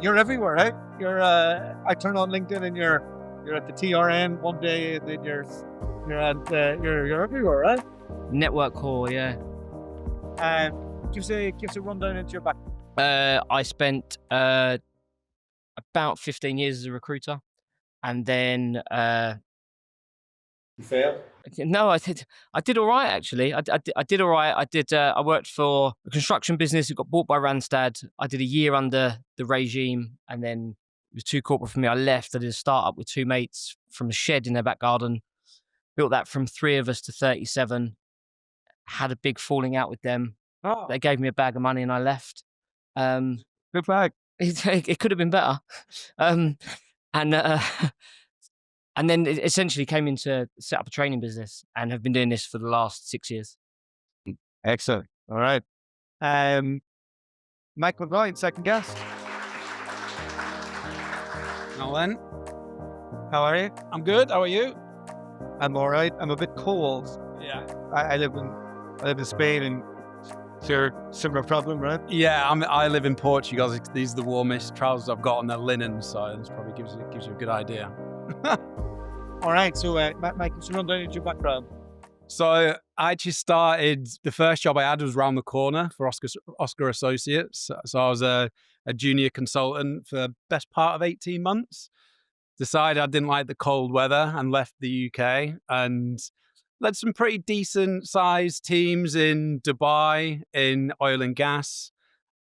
you're everywhere, right? I turn on LinkedIn and you're at the TRN one day, and then you're everywhere, right? Network core, yeah. Give us a rundown into your back. I spent about 15 years as a recruiter, and then You failed. no, I did all right actually. I did all right. I worked for a construction business. It got bought by Randstad. I did a year under the regime, and then it was too corporate for me. I left. I did a startup with two mates from a shed in their back garden. Built that from 3 of us to 37. Had a big falling out with them. Oh, They gave me a bag of money and I left. good bag. It could have been better. And then it essentially came in to set up a training business and have been doing this for the last 6 years. Excellent. All right. Mike McGowan, second guest. Nolan, How are you? I'm good. How are you? I'm all right. I'm a bit cold. Yeah. I live in Spain, and it's your similar problem, right? Yeah, I live in Portugal. These are the warmest trousers I've got, and they're linen, so this probably gives you a good idea. All right. So, Mike, just run down into your background. So I actually started, the first job I had was around the corner for Oscar Associates. So I was a junior consultant for the best part of 18 months. Decided I didn't like the cold weather and left the UK, and led some pretty decent sized teams in Dubai in oil and gas.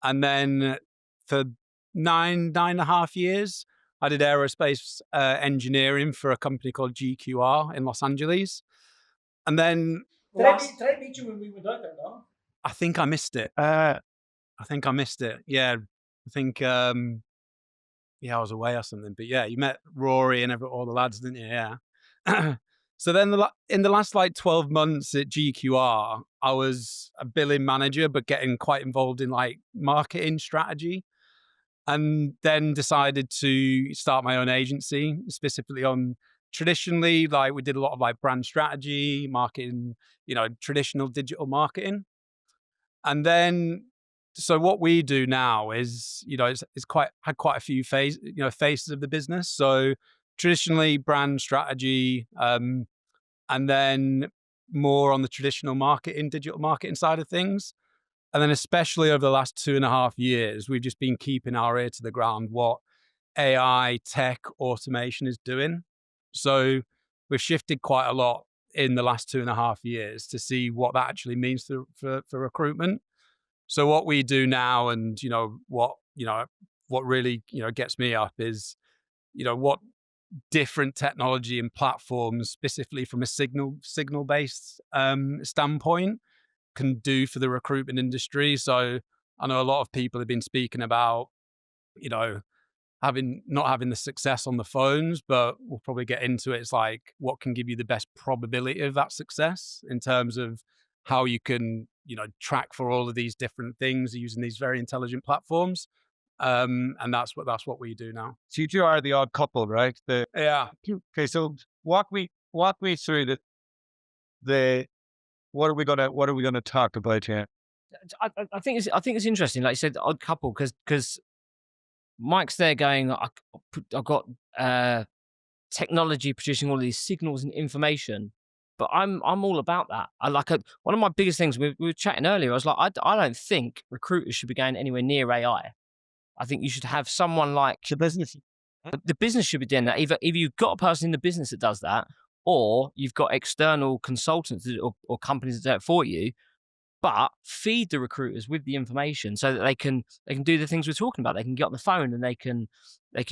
And then for nine and a half years, I did aerospace engineering for a company called GQR in Los Angeles. And then Did I meet you when we went out there, no? I think I missed it. Yeah, I think I was away or something. But yeah, you met Rory and all the lads, didn't you? Yeah. So then in the last 12 months at GQR, I was a billing manager, but getting quite involved in marketing strategy. And then decided to start my own agency, specifically on traditionally, we did a lot of brand strategy, marketing, traditional digital marketing. And then, so what we do now is, it's had quite a few faces of the business. So traditionally brand strategy, and then more on the traditional marketing, digital marketing side of things. And then especially over the last 2.5 years, we've just been keeping our ear to the ground what AI, tech, automation is doing. So we've shifted quite a lot in the last 2.5 years to see what that actually means for recruitment. So what we do now, and what really gets me up is what different technology and platforms, specifically from a signal based standpoint, can do for the recruitment industry. So I know a lot of people have been speaking about not having the success on the phones, but we'll probably get into it. It's what can give you the best probability of that success in terms of how you can track for all of these different things using these very intelligent platforms. And that's what we do now. So you two are the odd couple, right? Yeah. Okay. So walk me through the what are we gonna talk about here? I think it's interesting, like you said, odd couple, because Mike's there going, I've got technology producing all of these signals and information, but I'm all about that. One of my biggest things, we were chatting earlier, I was like, I don't think recruiters should be going anywhere near AI. I think you should have someone like The business. the business should be doing that. Either you've got a person in the business that does that, or you've got external consultants or companies that do it for you. But feed the recruiters with the information so that they can do the things we're talking about. They can get on the phone and they can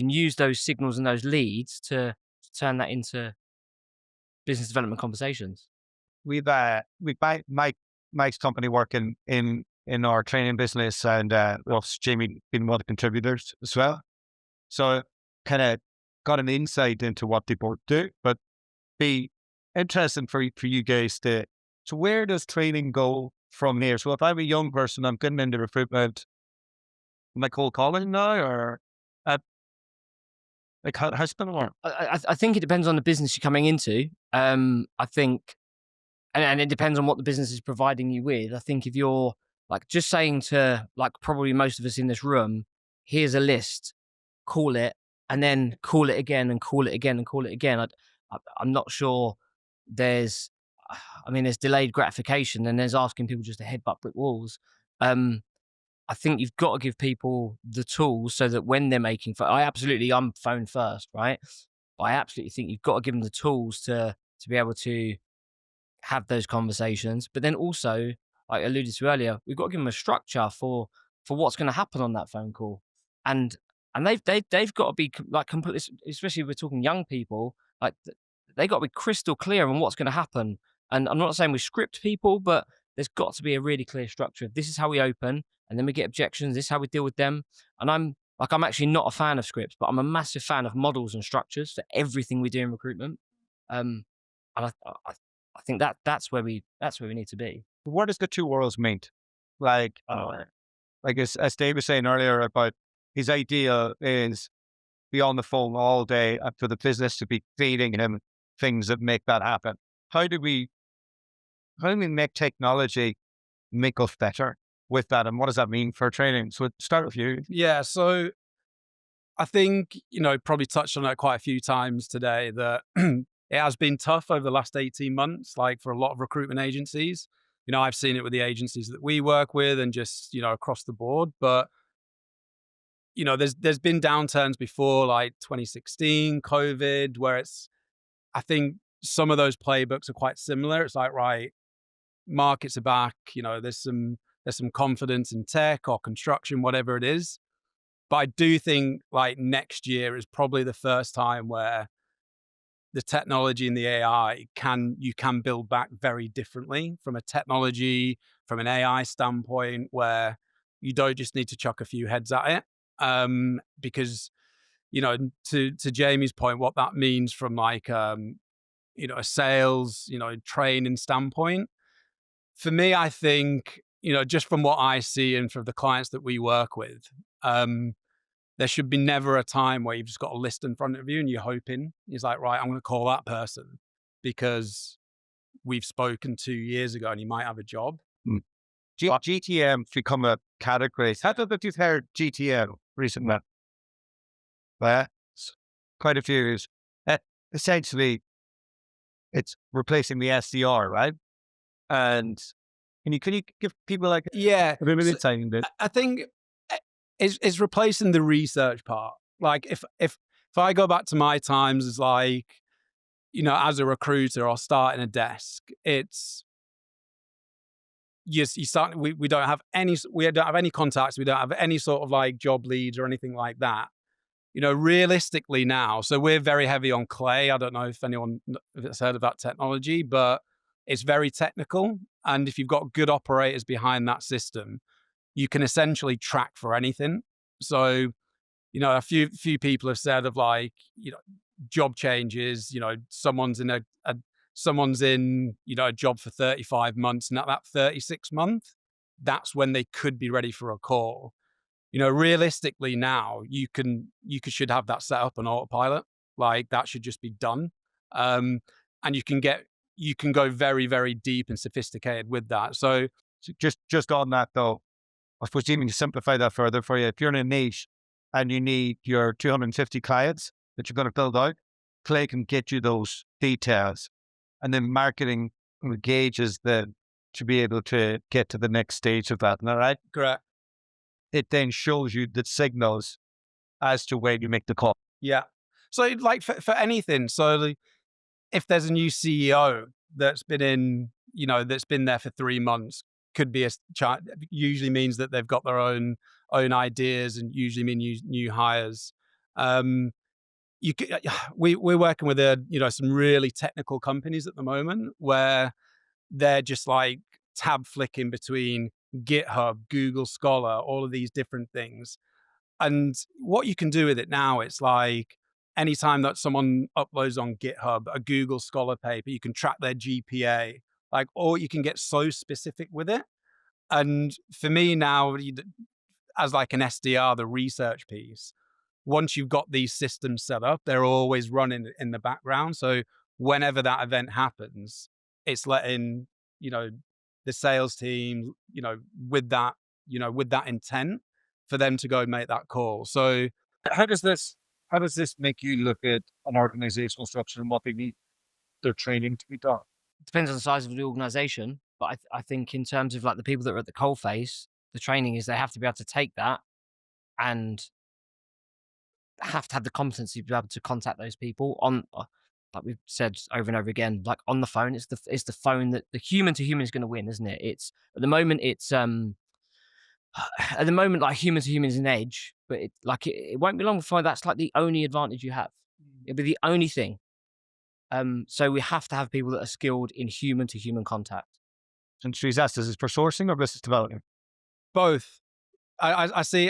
use those signals and those leads to turn that into business development conversations. We've Mike's company working in our training business, and Jamie been one of the contributors as well. So kind of got an insight into what they both do, but be interesting for you guys to. So where does training go from here? So if I'm a young person, I'm getting into recruitment, am I cold calling now, or how's it going to work? I think it depends on the business you're coming into. I think, and it depends on what the business is providing you with. I think if you're just saying to probably most of us in this room, here's a list, call it, and then call it again and call it again and call it again. I'm not sure there's, I mean, there's delayed gratification and there's asking people just to headbutt brick walls. I think you've got to give people the tools so that when they're making, I'm phone first, right? But I absolutely think you've got to give them the tools to be able to have those conversations. But then also, like I alluded to earlier, we've got to give them a structure for what's going to happen on that phone call, and they've got to be like completely, especially if we're talking young people, like they got to be crystal clear on what's going to happen. And I'm not saying we script people, but there's got to be a really clear structure. This is how we open, and then we get objections. This is how we deal with them. And I'm actually not a fan of scripts, but I'm a massive fan of models and structures for everything we do in recruitment. And I think that's where we need to be. Where does the two worlds meet? Like, as Dave was saying earlier about his idea is be on the phone all day and for the business to be feeding him things that make that happen. How do we make technology make us better with that? And what does that mean for training? So start with you. Yeah. So I think, probably touched on it quite a few times today that it has been tough over the last 18 months, like for a lot of recruitment agencies. I've seen it with the agencies that we work with and just, across the board. But, there's been downturns before, like 2016, COVID, where I think some of those playbooks are quite similar. It's like, right, markets are back, there's some confidence in tech or construction, whatever it is. But I do think like next year is probably the first time where the technology and the AI you can build back very differently from a technology, from an AI standpoint, where you don't just need to chuck a few heads at it. Because, to Jamie's point, what that means from like, a sales, training standpoint, for me, I think, just from what I see and from the clients that we work with, there should be never a time where you've just got a list in front of you and you're hoping. It's like, right, I'm going to call that person because we've spoken 2 years ago and he might have a job. GTM become a category. How did you heard GTM recently? Quite a few years. Essentially, it's replacing the SDR, right? And can you give people like a bit of insight into this? I think it's replacing the research part. Like if I go back to my times as like, as a recruiter or starting a desk, it's you start. We don't have any contacts. We don't have any sort of like job leads or anything like that. Realistically now, so we're very heavy on Clay. I don't know if anyone has heard of that technology, but it's very technical. And if you've got good operators behind that system, you can essentially track for anything. So, a few people have said of like, job changes, someone's in a job for 35 months, and at that 36th month, that's when they could be ready for a call. Realistically now, you should have that set up on autopilot. Like that should just be done. And you can go very, very deep and sophisticated with that. So just on that though, I suppose even to simplify that further for you, if you're in a niche and you need your 250 clients that you're going to build out, Clay can get you those details, and then marketing engages them to be able to get to the next stage of that. Isn't that right? Correct. It then shows you the signals as to when you make the call. Yeah. So like for anything, so if there's a new CEO that's been there for 3 months, could be usually means that they've got their own ideas and usually mean new hires. We're working with some really technical companies at the moment where they're just like tab flicking between GitHub, Google Scholar, all of these different things. And what you can do with it now, it's like anytime that someone uploads on GitHub a Google Scholar paper, you can track their GPA, or you can get so specific with it. And for me now, as like an SDR, the research piece, once you've got these systems set up, they're always running in the background. So whenever that event happens, it's letting, the sales team, with that intent, for them to go and make that call. So How does this make you look at an organizational structure and what they need their training to be done? Depends on the size of the organization, but I think in terms of like the people that are at the coalface, the training is they have to be able to take that and have to have the competency to be able to contact those people on, like we've said over and over again, like on the phone. It's the phone that the human to human is going to win, isn't it? It's at the moment like human to human is an edge, but it won't be long before that's like the only advantage you have. It'll be the only thing. So we have to have people that are skilled in human to human contact. And she's asked, is it for sourcing or business development? both. I see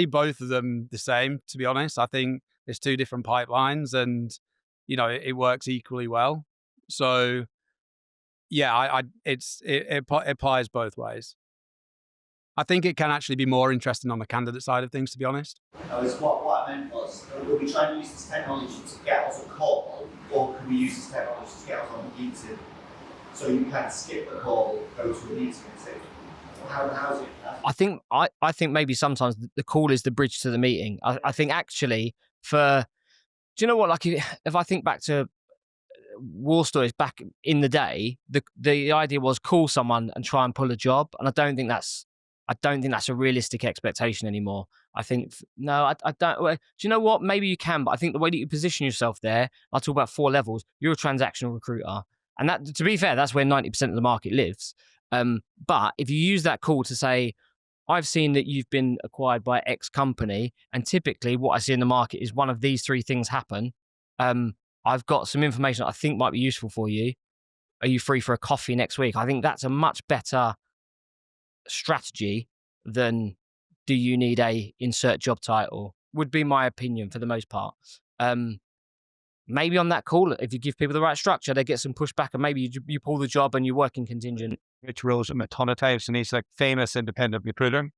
both of them the same, to be honest. I think there's two different pipelines and, it works equally well. So yeah, it applies both ways. I think it can actually be more interesting on the candidate side of things, to be honest. What I meant was, will we try and use this technology to get us a call, or can we use this technology to get us on a meeting? So you can skip the call, go to a meeting and say, how's it? I think maybe sometimes the call is the bridge to the meeting. I think actually do you know what? Like if I think back to war stories back in the day, the idea was call someone and try and pull a job, and I don't think that's a realistic expectation anymore. I think no, I don't. Do you know what? Maybe you can, but I think the way that you position yourself there, I'll talk about 4 levels. You're a transactional recruiter, and that, to be fair, that's where 90% of the market lives. But if you use that call to say, I've seen that you've been acquired by X company, and typically what I see in the market is one of these 3 things happen. I've got some information that I think might be useful for you. Are you free for a coffee next week? I think that's a much better strategy than do you need a insert job title, would be my opinion for the most part. Maybe on that call, if you give people the right structure, they get some pushback, and maybe you pull the job and you work in contingent. Rich Rose him a ton of times, and he's like famous independent recruiter,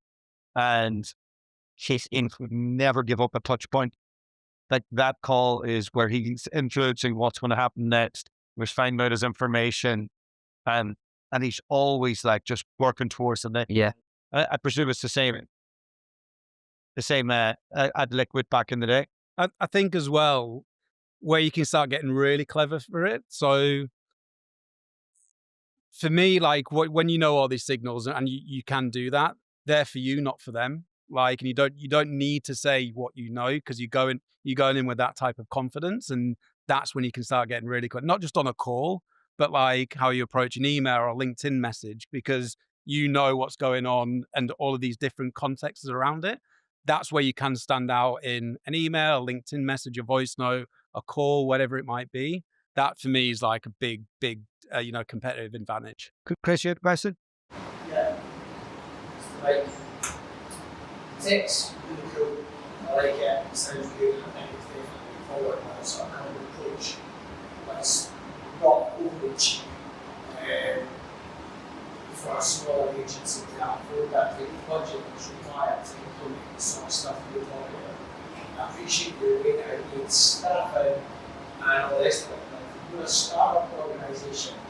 and he's would never give up a touch point. Like that call is where he's influencing what's going to happen next. We're finding out his information, and he's always like just working towards the next. Yeah, I presume it's the same at Liquid back in the day. I think as well, where you can start getting really clever for it. So for me, like when you know all these signals and you can do that, they're for you, not for them. Like, and you don't need to say what you know, because you're going in with that type of confidence, and that's when you can start getting really clever. Not just on a call, but like how you approach an email or a LinkedIn message, because you know what's going on and all of these different contexts around it. That's where you can stand out in an email, a LinkedIn message, a voice note, a call, whatever it might be. That for me is like a big competitive advantage. Chris, you had a question? Yeah. Like, tips, really cool. I like it. It sounds good. I think it's definitely forward now, so I kind of approach. But it's not overly cheap. For a smaller agency to afford that big budget that's required to implement the sort of stuff you're talking about. I appreciate your way that it needs staff and all the rest of it. But if you're a startup organisation, if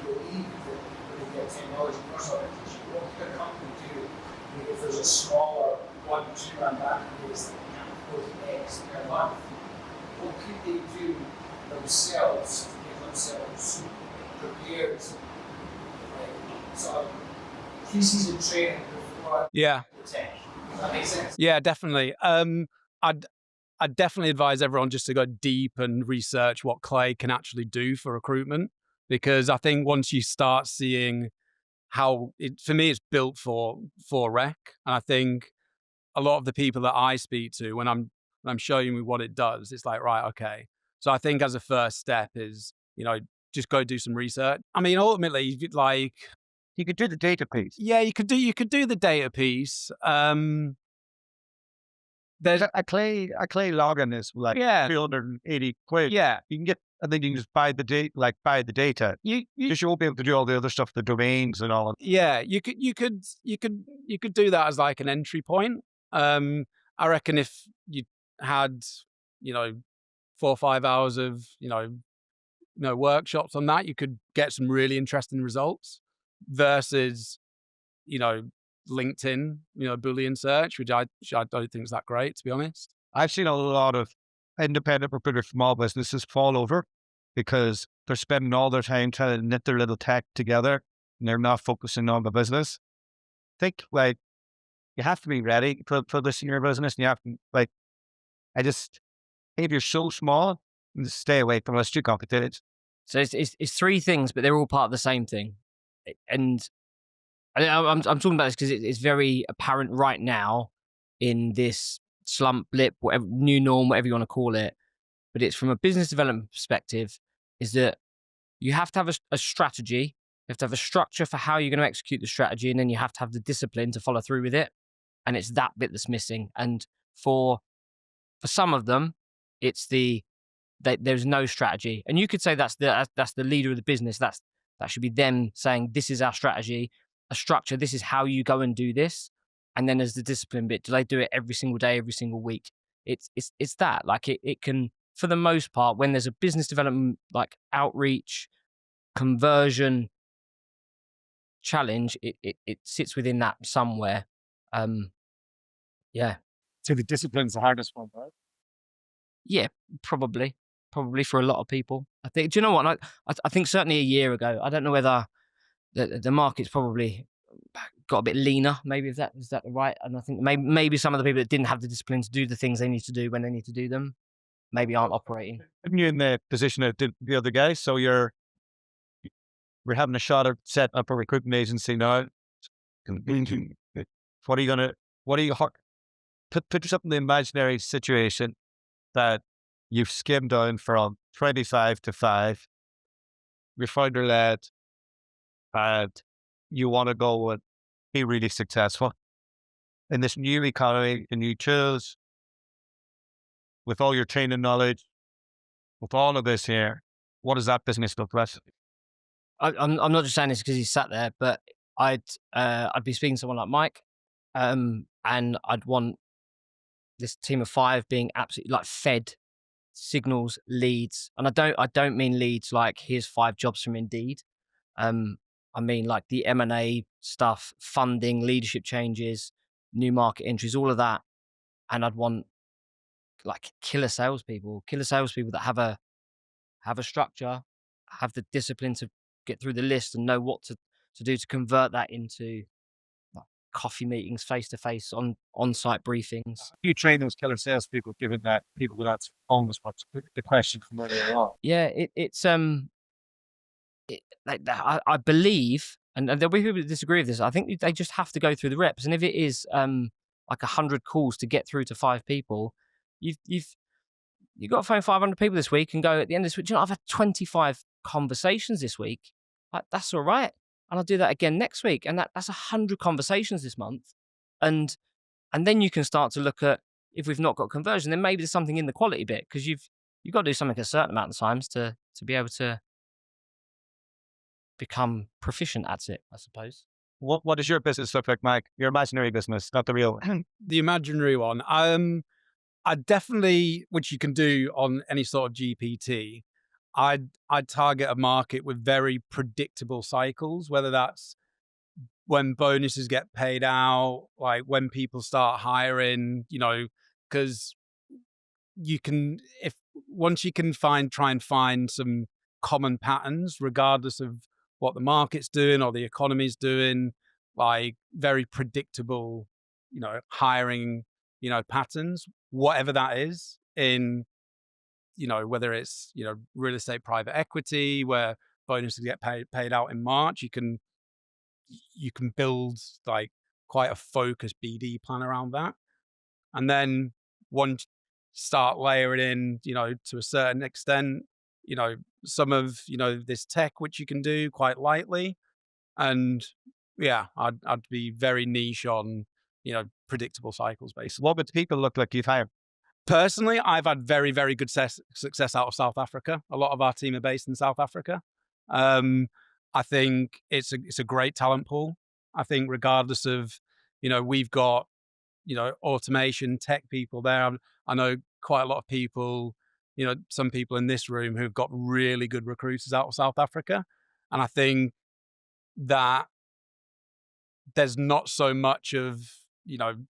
you believe that you're going to get technology first organisation, what can a company do? I mean, if there's a smaller 1-2 man database that can't afford X per month, what could they do themselves to get themselves prepared? So pre-season training before the tech. Does that make sense? Yeah, definitely. I'd definitely advise everyone just to go deep and research what Clay can actually do for recruitment, because I think once you start seeing how for me, it's built for rec, and I think a lot of the people that I speak to when I'm showing you what it does, it's like, right, okay. So I think as a first step is, just go do some research. I mean, ultimately, like, you could do the data piece. Yeah, you could do the data piece. There's a Clay login is like 380 quid. Yeah, you can get, and then you can just buy the data. You won't be able to do all the other stuff, the domains and all of that. Yeah, you could do that as like an entry point. I reckon if you had 4 or 5 hours of workshops on that, you could get some really interesting results versus LinkedIn, Boolean search, which I don't think is that great, to be honest. I've seen a lot of independent recruiters, small businesses fall over because they're spending all their time trying to knit their little tech together and they're not focusing on the business. I think like you have to be ready for this in your business. And you have to if you're so small, just stay away from it. It's too complicated. So it's three things, but they're all part of the same thing. And I'm talking about this because it's very apparent right now in this slump, blip, whatever, new norm, whatever you want to call it. But it's from a business development perspective, is that you have to have a strategy. You have to have a structure for how you're going to execute the strategy, and then you have to have the discipline to follow through with it. And it's that bit that's missing. And for some of them, it's there's no strategy. And you could say that's the leader of the business. That should be them saying, this is our strategy, a structure. This is how you go and do this. And then there's the discipline bit. Do they do it every single day, every single week? It's that. Like it can, for the most part, when there's a business development, like outreach, conversion challenge, it sits within that somewhere. Yeah. So the discipline's the hardest one, right? Yeah, probably for a lot of people. I think. Do you know what? I think certainly a year ago. I don't know whether the market's probably got a bit leaner. Maybe is that right? And I think maybe some of the people that didn't have the discipline to do the things they need to do when they need to do them, maybe aren't operating. And you're in the position of the other guy, so we're having a shot at set up a recruitment agency now. What are you put yourself in the imaginary situation that you've skimmed down from 25 to 5, you're founder-led, and you want to go and be really successful in this new economy, and you choose with all your training knowledge, with all of this here, what does that business look like? I'm not just saying this because he's sat there, but I'd be speaking to someone like Mike, and I'd want this team of 5 being absolutely like fed signals, leads, and I don't mean leads like here's 5 jobs from Indeed. I mean like the M&A stuff, funding, leadership changes, new market entries, all of that. And I'd want like killer salespeople that have a structure, have the discipline to get through the list and know what to do to convert that into like coffee meetings, face-to-face, on-site briefings. You train those killer salespeople, given that people will answer almost what's the question from earlier on. Yeah, I believe, and there'll be people that disagree with this. I think they just have to go through the reps, and if it is like 100 calls to get through to 5 people, you've got to phone 500 people this week and go at the end of this week. You know, I've had 25 conversations this week. Like, that's all right, and I'll do that again next week, and that's 100 conversations this month, and then you can start to look at if we've not got conversion, then maybe there's something in the quality bit because you've got to do something a certain amount of times to be able to become proficient at it, I suppose. What does your business look like, Mike? Your imaginary business, not the real one. The imaginary one. I definitely, which you can do on any sort of GPT, I'd target a market with very predictable cycles, whether that's when bonuses get paid out, like when people start hiring, because you can, once you can try and find some common patterns, regardless of what the market's doing or the economy's doing, like very predictable, hiring, patterns, whatever that is in, whether it's, real estate, private equity, where bonuses get paid out in March, you can build like quite a focused BD plan around that. And then once start layering in, to a certain extent, some of, this tech, which you can do quite lightly. And yeah, I'd be very niche on, predictable cycles basically. What would people look like you've hired? Personally, I've had very, very good success out of South Africa. A lot of our team are based in South Africa. I think it's a great talent pool. I think regardless of, we've got, automation tech people there. I know quite a lot of people, some people in this room who've got really good recruiters out of South Africa. And I think that there's not so much of,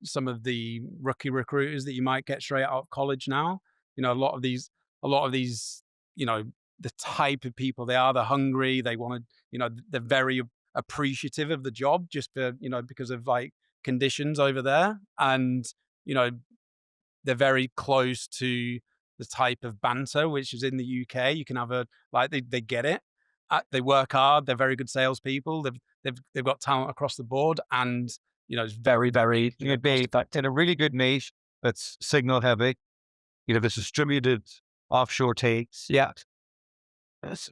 some of the rookie recruiters that you might get straight out of college now. A lot of these, the type of people they are, they're hungry, they want to, they're very appreciative of the job just for, because of like conditions over there. And, they're very close to the type of banter which is in the UK. You can have they get it. They work hard. They're very good salespeople. They've got talent across the board, and it's very, very. You could be in a really good niche that's signal heavy. There's distributed offshore takes. Yeah. Yes.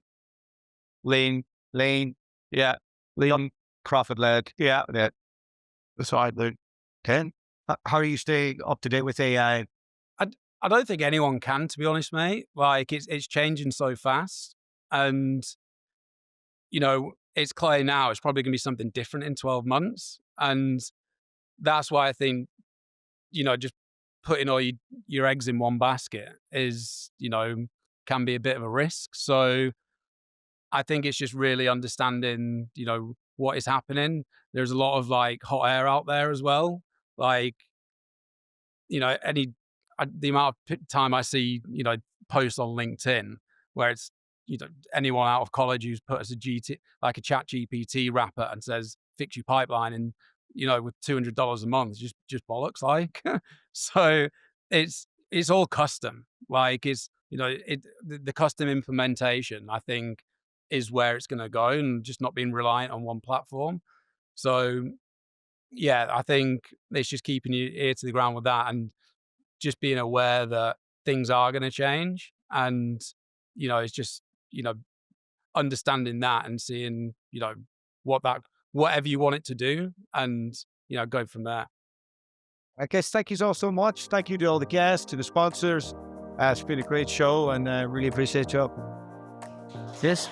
Lean. Yeah. Lean, profit led. Yeah. That's how I learned. Ken, how are you staying up to date with AI? I don't think anyone can, to be honest, mate. Like it's changing so fast, and it's clear now. It's probably going to be something different in 12 months, and that's why I think just putting all your eggs in one basket is can be a bit of a risk. So I think it's just really understanding what is happening. There's a lot of like hot air out there as well. Like the amount of time I see posts on LinkedIn where it's anyone out of college who's put as a chat GPT wrapper and says fix your pipeline and with $200 a month, just bollocks. Like so it's all custom. Like it's the custom implementation I think is where it's going to go, and just not being reliant on one platform. So yeah, I think it's just keeping your ear to the ground with that, and just being aware that things are going to change, and it's just understanding that and seeing whatever you want it to do, and go from there. I guess thank you all so much. Thank you to all the guests, to the sponsors. It's been a great show, and really appreciate you. Yes.